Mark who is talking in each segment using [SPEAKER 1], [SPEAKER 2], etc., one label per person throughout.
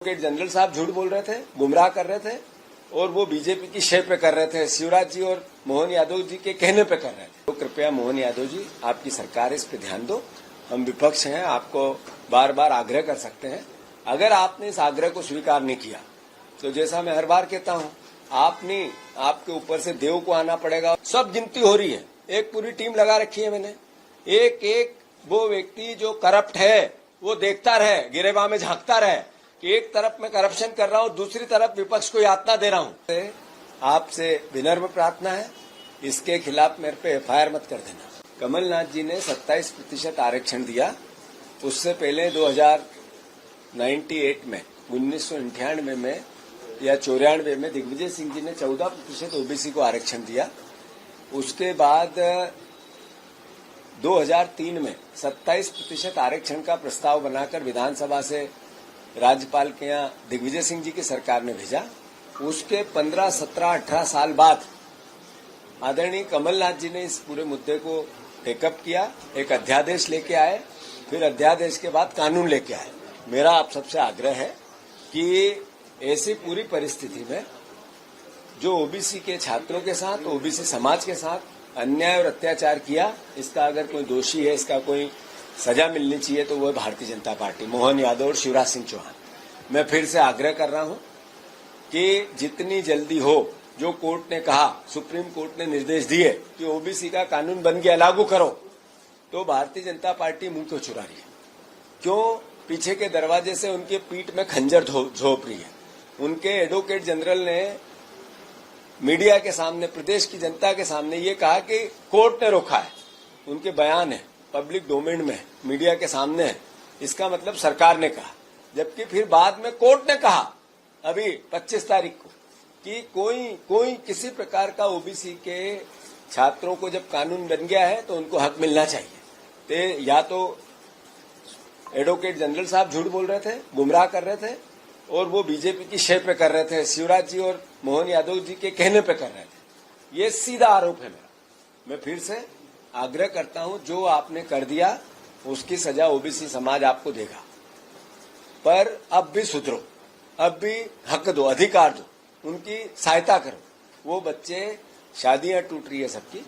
[SPEAKER 1] Advocate general साहब झूठ बोल रहे थे, गुमराह कर रहे थे और वो बीजेपी की शेप पे कर रहे थे, शिवराज जी और मोहन यादव जी के कहने पे कर रहे थे। तो कृपया मोहन यादव जी, आपकी सरकार इस पे ध्यान दो। हम विपक्ष हैं, आपको बार बार आग्रह कर सकते हैं। अगर आपने इस आग्रह को स्वीकार नहीं किया तो जैसा मैं हर बार कहता हूं, आपके ऊपर से देव को आना पड़ेगा। सब गिनती हो रही है, एक पूरी टीम लगा रखी है मैंने। एक एक वो व्यक्ति जो करप्ट है वो देखता रहे, गिरेबान में झांकता रहे कि एक तरफ मैं करप्शन कर रहा हूं, दूसरी तरफ विपक्ष को यातना दे रहा हूं। आपसे विनम्र प्रार्थना है, इसके खिलाफ मेरे पे एफआईआर मत कर देना। कमलनाथ जी ने 27% आरक्षण दिया। उससे पहले 2098 में 1998 में या 94 में दिग्विजय सिंह जी ने 14% ओबीसी को आरक्षण दिया। उसके बाद 2003 में 27% आरक्षण का प्रस्ताव बनाकर विधानसभा से राज्यपाल के यहाँ दिग्विजय सिंह जी की सरकार ने भेजा। उसके 15, 17, 18 साल बाद आदरणीय कमलनाथ जी ने इस पूरे मुद्दे को टेकअप किया, एक अध्यादेश लेके आए, फिर अध्यादेश के बाद कानून लेके आए। मेरा आप सबसे आग्रह है कि ऐसी पूरी परिस्थिति में जो ओबीसी के छात्रों के साथ, ओबीसी समाज के साथ अन्याय और अत्याचार किया, इसका अगर कोई दोषी है, इसका कोई सजा मिलनी चाहिए तो वो भारतीय जनता पार्टी, मोहन यादव और शिवराज सिंह चौहान। मैं फिर से आग्रह कर रहा हूं कि जितनी जल्दी हो, जो कोर्ट ने कहा, सुप्रीम कोर्ट ने निर्देश दिए कि ओबीसी का कानून बन गया, लागू करो, तो भारतीय जनता पार्टी मुंह क्यों चुरा रही है? क्यों पीछे के दरवाजे से उनके पीठ में खंजर झोंप रही है? उनके एडवोकेट जनरल ने मीडिया के सामने, प्रदेश की जनता के सामने ये कहा कि कोर्ट ने रोका है। उनके बयान है, पब्लिक डोमेन में, मीडिया के सामने है। इसका मतलब सरकार ने कहा, जबकि फिर बाद में कोर्ट ने कहा अभी 25 तारीख को कि कोई किसी प्रकार का ओबीसी के छात्रों को जब कानून बन गया है तो उनको हक मिलना चाहिए। तो या तो एडवोकेट जनरल साहब झूठ बोल रहे थे, गुमराह कर रहे थे और वो बीजेपी की शेप पे कर रहे थे, शिवराज जी और मोहन यादव जी के कहने पे कर रहे थे। ये सीधा आरोप है मेरा। मैं फिर से आग्रह करता हूं, जो आपने कर दिया उसकी सजा ओबीसी समाज आपको देगा, पर अब भी सुधरो, अब भी हक दो, अधिकार दो, उनकी सहायता करो। वो बच्चे, शादियां टूट रही है सबकी,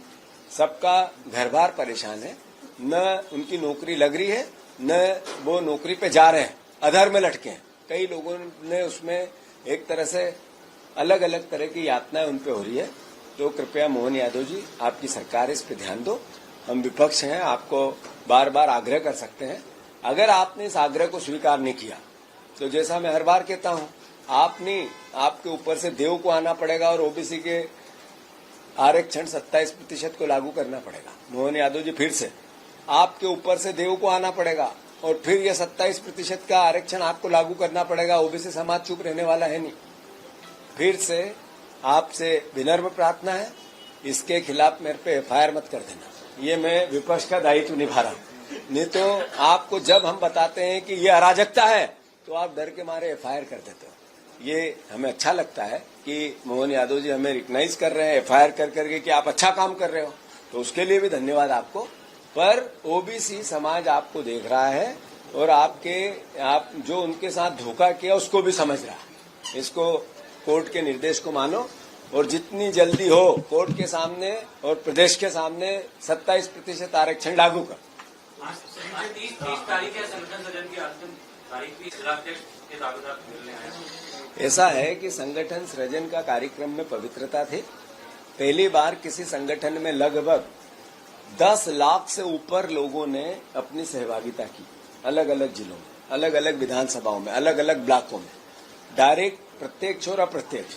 [SPEAKER 1] सबका घर बार परेशान है, न उनकी नौकरी लग रही है, न वो नौकरी पे जा रहे हैं, अधर में लटके हैं। कई लोगों ने उसमें एक तरह से अलग अलग तरह की यातनाएं उन पे हो रही है। तो कृपया मोहन यादव जी, आपकी सरकार इस पे ध्यान दो। हम विपक्ष हैं, आपको बार बार आग्रह कर सकते हैं। अगर आपने इस आग्रह को स्वीकार नहीं किया तो जैसा मैं हर बार कहता हूं, आपके ऊपर से देव को आना पड़ेगा और ओबीसी के आरक्षण 27% को लागू करना पड़ेगा। मोहन यादव जी, फिर से आपके ऊपर से देव को आना पड़ेगा और फिर यह 27% का आरक्षण आपको लागू करना पड़ेगा। ओबीसी समाज चुप रहने वाला है नहीं। फिर से आपसे विनम्र प्रार्थना है, इसके खिलाफ मेरे पे एफआईआर मत कर देना। ये मैं विपक्ष का दायित्व निभा रहा हूं। नहीं तो आपको जब हम बताते हैं कि ये अराजकता है तो आप डर के मारे एफआईआर कर देते हो। ये हमें अच्छा लगता है कि मोहन यादव जी हमें रिकग्नाइज कर रहे हैं एफआईआर कर करके कि आप अच्छा काम कर रहे हो, तो उसके लिए भी धन्यवाद आपको। पर ओबीसी समाज आपको देख रहा है और आप जो उनके साथ धोखा किया उसको भी समझ रहा है। इसको कोर्ट के निर्देश को मानो और जितनी जल्दी हो कोर्ट के सामने और प्रदेश के सामने 27% आरक्षण लागू कर।
[SPEAKER 2] 30 तारीख है संगठन सृजन की अंतिम तारीख भी जिलाध्यक्ष के दावेदार मिलने आए।
[SPEAKER 1] ऐसा है कि संगठन सृजन का कार्यक्रम में पवित्रता थी। पहली बार किसी संगठन में लगभग 10 लाख से ऊपर लोगों ने अपनी सहभागिता की, अलग अलग जिलों में, अलग अलग विधानसभाओं में, अलग अलग ब्लॉकों में, डायरेक्ट, प्रत्यक्ष और अप्रत्यक्ष।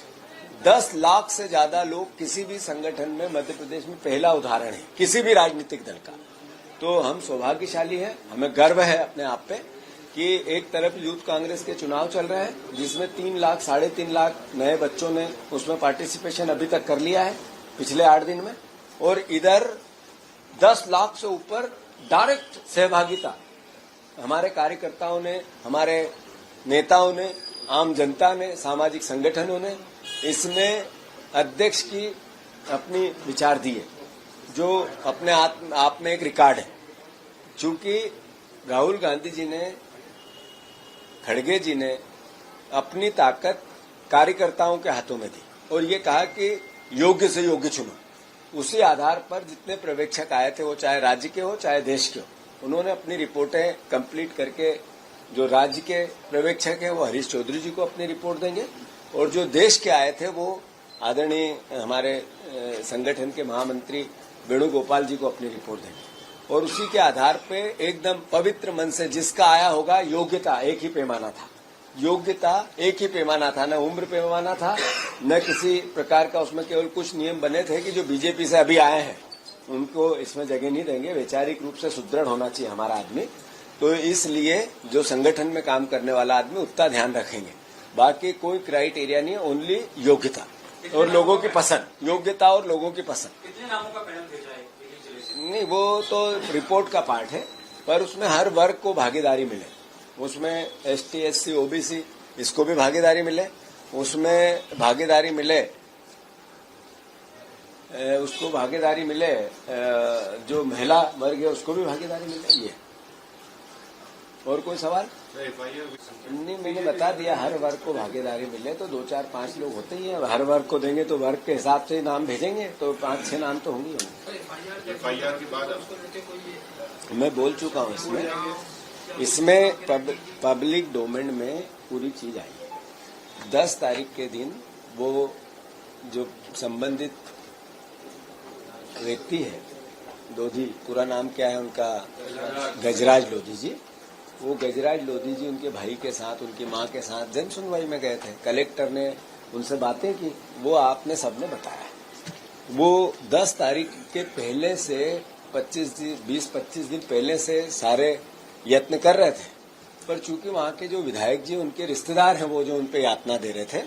[SPEAKER 1] 10 लाख से ज्यादा लोग किसी भी संगठन में मध्य प्रदेश में पहला उदाहरण है किसी भी राजनीतिक दल का। तो हम सौभाग्यशाली हैं, हमें गर्व है अपने आप पे कि एक तरफ यूथ कांग्रेस के चुनाव चल रहे हैं जिसमें 3 लाख, 3.5 लाख नए बच्चों ने उसमें पार्टिसिपेशन अभी तक कर लिया है पिछले 8 दिन में, और इधर 10 लाख से ऊपर डायरेक्ट सहभागिता हमारे कार्यकर्ताओं ने, हमारे नेताओं ने, आम जनता ने, सामाजिक संगठनों ने इसमें अध्यक्ष की अपनी विचार दी है, जो अपने आप में एक रिकॉर्ड है। चूंकि राहुल गांधी जी ने, खड़गे जी ने अपनी ताकत कार्यकर्ताओं के हाथों में दी और ये कहा कि योग्य से योग्य चुनो। उसी आधार पर जितने पर्यवेक्षक आए थे, वो चाहे राज्य के हो चाहे देश के हो, उन्होंने अपनी रिपोर्टें कंप्लीट करके, जो राज्य के पर्यवेक्षक हैं वो हरीश चौधरी जी को अपनी रिपोर्ट देंगे और जो देश के आए थे वो आदरणीय हमारे संगठन के महामंत्री वेणुगोपाल जी को अपनी रिपोर्ट देंगे और उसी के आधार पे एकदम पवित्र मन से जिसका आया होगा, योग्यता एक ही पैमाना था, योग्यता एक ही पैमाना था, न उम्र पैमाना था, न किसी प्रकार का उसमें केवल कुछ नियम बने थे कि जो बीजेपी से अभी आए हैं उनको इसमें जगह नहीं देंगे। वैचारिक रूप से सुदृढ़ होना चाहिए हमारा आदमी, तो इसलिए जो संगठन में काम करने वाला आदमी उतना ध्यान रखेंगे। बाकी कोई क्राइटेरिया नहीं है, ओनली योग्यता और लोगों की पसंद, योग्यता और लोगों की पसंद।
[SPEAKER 2] कितने नामों का पैनल भेजा है जिले से?
[SPEAKER 1] नहीं, वो तो रिपोर्ट का पार्ट है, पर उसमें हर वर्ग को भागीदारी मिले, उसमें ST SC OBC इसको भी भागीदारी मिले, उसमें भागीदारी मिले, उसको भागीदारी मिले, जो महिला वर्ग है उसको भी भागीदारी मिले। ये और कोई सवाल नहीं, मैंने बता दिया, हर वर्ग को भागीदारी मिले तो 2 4 5 लोग होते ही हैं। हर वर्ग को देंगे तो वर्ग के हिसाब से नाम भेजेंगे, तो 5 6 नाम तो होंगे। मैं बोल चुका हूँ, इसमें पब्लिक डोमेन में पूरी चीज आई है। 10 तारीख के दिन वो जो संबंधित व्यक्ति है, लोधी, पूरा नाम क्या है उनका, गजराज लोधी जी, वो गजराज लोधी जी उनके भाई के साथ, उनकी मां के साथ जन सुनवाई में गए थे। कलेक्टर ने उनसे बातें की, वो आपने सबने बताया। वो 10 तारीख के पहले से 20-25 दिन पहले से सारे यत्न कर रहे थे, पर चूंकि वहां के जो विधायक जी उनके रिश्तेदार हैं, वो जो उनपे यातना दे रहे थे,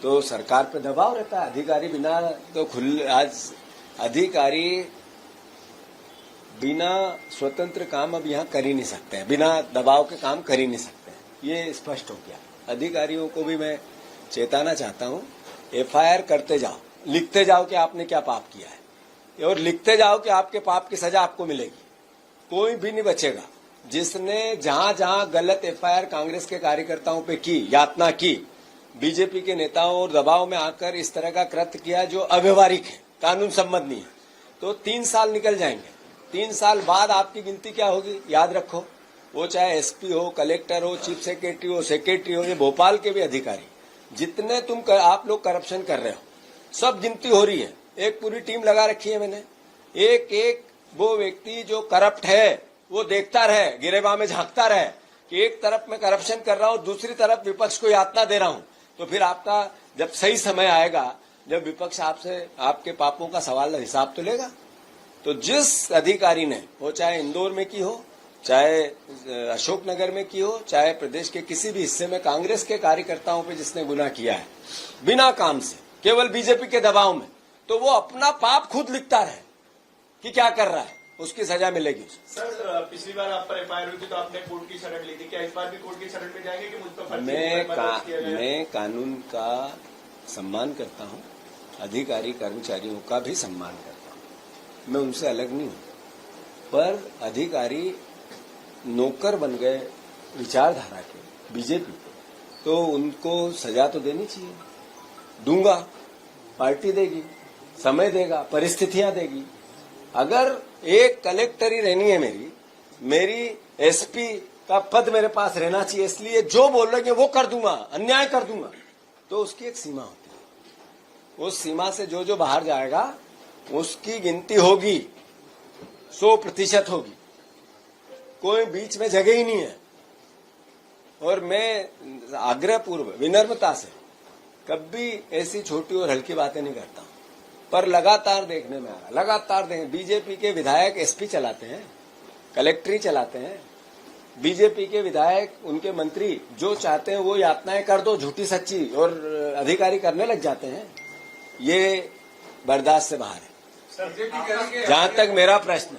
[SPEAKER 1] तो सरकार पे दबाव रहता है। अधिकारी बिना तो आज अधिकारी बिना स्वतंत्र काम अब यहाँ कर ही नहीं सकते हैं, बिना दबाव के काम कर ही नहीं सकते हैं, ये स्पष्ट हो गया। अधिकारियों को भी मैं चेताना चाहता हूँ, FIR करते जाओ, लिखते जाओ कि आपने क्या पाप किया है और लिखते जाओ कि आपके पाप की सजा आपको मिलेगी, कोई भी नहीं बचेगा। जिसने जहां जहां गलत FIR कांग्रेस के कार्यकर्ताओं पे की, यातना की, बीजेपी के नेताओं और दबाव में आकर इस तरह का कृत्य किया जो अव्यवहारिक है, कानून सम्मत नहीं है, तो 3 साल निकल जाएंगे। 3 साल बाद आपकी गिनती क्या होगी, याद रखो। वो चाहे SP हो, कलेक्टर हो, चीफ सेक्रेटरी हो, ये भोपाल के भी अधिकारी, जितने आप लोग करप्शन कर रहे हो, सब गिनती हो रही है। एक पूरी टीम लगा रखी है मैंने, एक वो व्यक्ति जो करप्ट है वो देखता रहे, गिरेबान में झांकता रहे कि एक तरफ मैं करप्शन कर रहा हूं, दूसरी तरफ विपक्ष को यातना दे रहा हूं, तो फिर आपका जब सही समय आएगा, जब विपक्ष आपसे आपके पापों का सवाल हिसाब तो लेगा। तो जिस अधिकारी ने, वो चाहे इंदौर में की हो, चाहे अशोकनगर में की हो, चाहे प्रदेश के किसी भी हिस्से में कांग्रेस के कार्यकर्ताओं पे जिसने गुनाह किया है बिना काम से, केवल बीजेपी के दबाव में, तो वो अपना पाप खुद लिखता रहे कि क्या कर रहा है, उसकी सजा मिलेगी।
[SPEAKER 3] सर, पिछली बार आप पर FIR हुई थी तो आपने कोर्ट की शरण ली थी, क्या इस बार भी कोर्ट की शरण में जाएंगे कि मुझ पर
[SPEAKER 1] मैं कानून का सम्मान करता हूँ, अधिकारी कर्मचारियों का भी सम्मान करता हूँ, मैं उनसे अलग नहीं हूँ, पर अधिकारी नौकर बन गए विचारधारा के बीजेपी, तो उनको सजा तो देनी चाहिए। दूंगा, पार्टी देगी, समय देगा, परिस्थितियां देगी। अगर एक कलेक्टर ही रहनी है मेरी SP का पद मेरे पास रहना चाहिए, इसलिए जो बोलेंगे वो कर दूंगा, अन्याय कर दूंगा, तो उसकी एक सीमा होती है। उस सीमा से जो बाहर जाएगा उसकी गिनती होगी, 100% होगी, कोई बीच में जगह ही नहीं है। और मैं आग्रहपूर्व विनम्रता से कभी ऐसी छोटी और हल्की बातें नहीं करता हूं, पर लगातार देखने में आ रहा, लगातार बीजेपी के विधायक SP चलाते हैं, कलेक्ट्री चलाते हैं, बीजेपी के विधायक, उनके मंत्री जो चाहते हैं वो यातनाएं कर दो, झूठी सच्ची, और अधिकारी करने लग जाते हैं। ये बर्दाश्त से बाहर है। जहां तक मेरा प्रश्न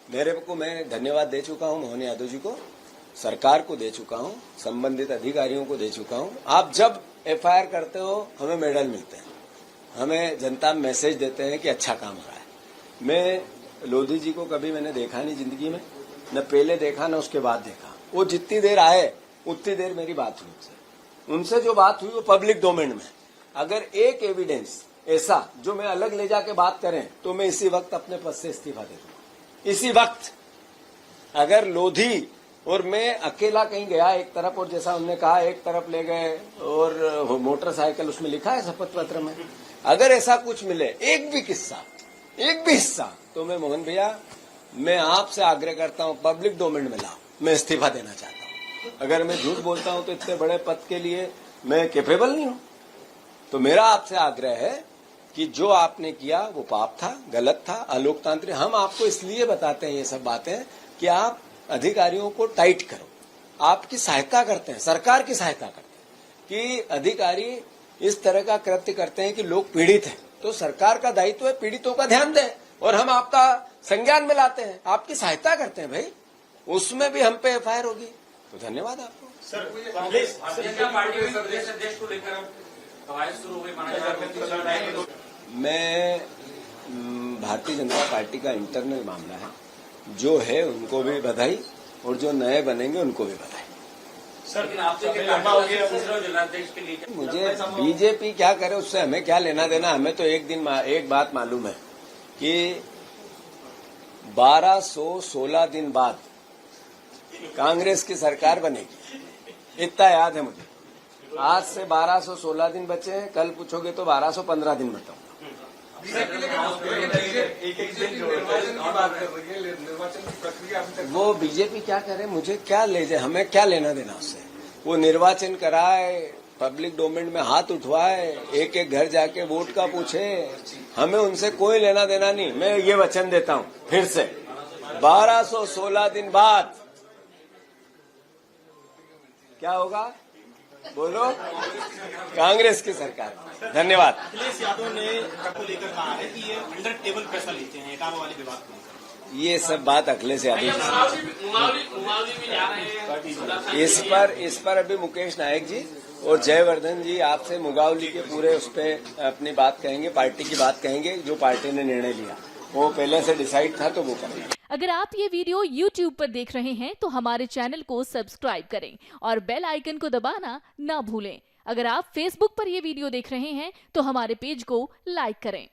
[SPEAKER 1] मेरे को, मैं धन्यवाद दे चुका हूं मोहन यादव जी को, सरकार को दे चुका हूं, संबंधित अधिकारियों को दे चुका हूं। आप जब FIR करते हो हमें मेडल मिलते हैं, हमें जनता मैसेज देते हैं कि अच्छा काम हो रहा है। मैं लोधी जी को कभी मैंने देखा नहीं जिंदगी में, न पहले देखा न उसके बाद देखा। वो जितनी देर आए उतनी देर मेरी बात हुई उनसे। उनसे जो बात हुई वो पब्लिक डोमेन में। अगर एक एविडेंस ऐसा जो मैं अलग ले जाके बात करें तो मैं इसी वक्त अपने पद से इस्तीफा दे दूंगा, इसी वक्त। अगर लोधी और मैं अकेला कहीं गया एक तरफ, और जैसा उन्होंने कहा एक तरफ ले गए और मोटरसाइकिल, उसमें लिखा है शपथ पत्र में, अगर ऐसा कुछ मिले एक भी हिस्सा, तो मैं मोहन भैया, मैं आपसे आग्रह करता हूं पब्लिक डोमेन में लाओ, मैं इस्तीफा देना चाहता हूं। अगर मैं झूठ बोलता हूं तो इतने बड़े पद के लिए मैं कैपेबल नहीं हूं। तो मेरा आपसे आग्रह है कि जो आपने किया वो पाप था, गलत था, अलोकतांत्रिक। हम आपको इसलिए बताते हैं ये सब बातें कि आप अधिकारियों को टाइट करो, आपकी सहायता करते हैं, सरकार की सहायता करते हैं कि अधिकारी इस तरह का कृत्य करते हैं कि लोग पीड़ित हैं, तो सरकार का दायित्व है पीड़ितों का ध्यान दें, और हम आपका संज्ञान में लाते हैं, आपकी सहायता करते हैं भाई, उसमें भी हम पे एफआईआर होगी। तो धन्यवाद आपको।
[SPEAKER 3] सर
[SPEAKER 2] भारतीय जनता पार्टी में प्रदेश अध्यक्ष को लेकर कवायद शुरू हो गई माना जा रहा है। मैं भारतीय जनता पार्टी का इंटरनल मामला है, जो है उनको भी बधाई और जो नए बनेंगे उनको भी बधाई। लेकिन आपसे जिलाध्यक्ष के लिए
[SPEAKER 1] मुझे बीजेपी क्या करे उससे हमें क्या लेना देना। हमें तो एक बात मालूम है कि 1216 दिन बाद कांग्रेस की सरकार बनेगी, इतना याद है मुझे। आज से 1216 दिन बचे हैं, कल पूछोगे तो 1215 दिन बताऊंगा। वो बीजेपी क्या करे, मुझे क्या ले जाए, हमें क्या लेना देना उससे। वो निर्वाचन कराए, पब्लिक डोमेन में हाथ उठवाए, एक एक घर जाके वोट का पूछे, हमें उनसे कोई लेना देना नहीं। मैं ये वचन देता हूं फिर से, 1216 दिन बाद क्या होगा बोलो, कांग्रेस की सरकार। धन्यवाद।
[SPEAKER 4] अखिलेश यादव ने को लेकर कहा है कि ये अंडर टेबल पैसा लेते हैं काम वाले विभाग को।
[SPEAKER 1] ये सब बात अखिलेश यादव। इस पर अभी मुकेश नायक जी और जयवर्धन जी आपसे मुगावली के पूरे उस पर अपनी बात कहेंगे, पार्टी की बात कहेंगे, जो पार्टी ने निर्णय लिया वो पहले से डिसाइड था तो वो करेंगे।
[SPEAKER 5] अगर आप ये वीडियो YouTube पर देख रहे हैं तो हमारे चैनल को सब्सक्राइब करें और बेल आइकन को दबाना ना भूलें। अगर आप Facebook पर ये वीडियो देख रहे हैं तो हमारे पेज को लाइक करें।